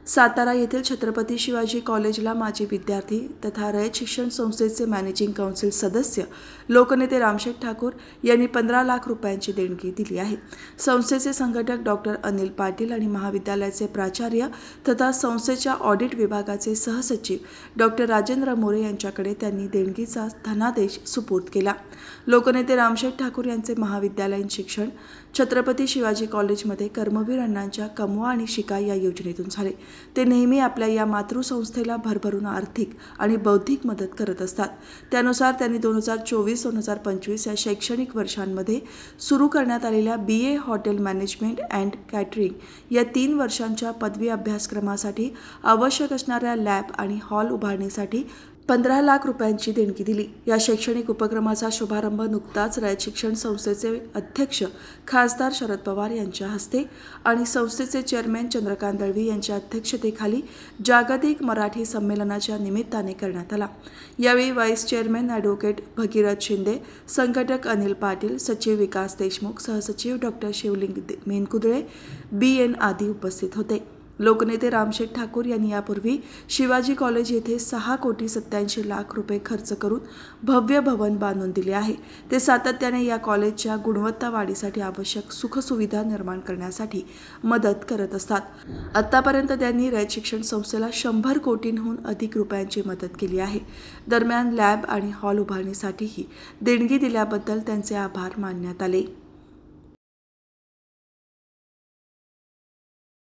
सातारा येथील छत्रपती शिवाजी कॉलेजला माजी विद्यार्थी तथा रयत शिक्षण संस्थेचे मॅनेजिंग काउन्सिल सदस्य लोकनेते रामशेठ ठाकूर यांनी 15 लाख रुपयांची देणगी दिली आहे। संस्थेचे संघटक डॉक्टर अनिल पाटील आणि महाविद्यालयाचे प्राचार्य तथा संस्थेच्या ऑडिट विभागाचे सहसचिव डॉक्टर राजेंद्र मोरे यांच्याकडे त्यांनी देणगीचा धनादेश सुपूर्द केला। लोकनेते रामशेठ ठाकूर यांचे महाविद्यालयीन शिक्षण छत्रपती शिवाजी कॉलेजमध्ये कर्मवीर अण्णांच्या कमवा आणि शिका या योजनेतून झाले। ते नेहमी आपल्या या मातृसंस्थेला भरभरून आर्थिक आणि बौद्धिक मदत करत असतात। त्यानुसार त्यांनी 2024-2025 या शैक्षणिक वर्षांमध्ये सुरू करण्यात आलेल्या BA hotel management and catering या 3 वर्षांच्या पदवी अभ्यासक्रमासाठी आवश्यक असणाऱ्या लॅब आणि हॉल उभारणीसाठी 15 लाख रुपयांची देणगी दिली। या शैक्षणिक उपक्रमाचा शुभारंभ नुकताच रयत शिक्षण संस्थेचे अध्यक्ष खासदार शरद पवार यांच्या हस्ते आणि संस्थेचे चेअरमॅन चंद्रकांत दळवी यांच्या अध्यक्षतेखाली जागतिक मराठी संमेलनाच्या निमित्ताने करण्यात आला। यावेळी vice chairman advocate Bhagirath Shinde, संघटक अनिल पाटील, सचिव विकास देशमुख, सहसचिव डॉक्टर शिवलिंग मेनकुदळे, BN आदी उपस्थित होते। लोकनेते रामशेठ ठाकूर यांनी यापूर्वी शिवाजी कॉलेज येथे 6,87 लाख रुपये खर्च करून भव्य भवन बांधून दिले आहे। ते सातत्याने या कॉलेजच्या गुणवत्ता वाढीसाठी आवश्यक सुखसुविधा निर्माण करण्यासाठी मदत करत असतात। आतापर्यंत त्यांनी रयत शिक्षण संस्थेला 100 कोटींहून अधिक रुपयांची मदत केली आहे। दरम्यान लॅब आणि हॉल उभारणीसाठीही देणगी दिल्याबद्दल त्यांचे आभार मानण्यात आले।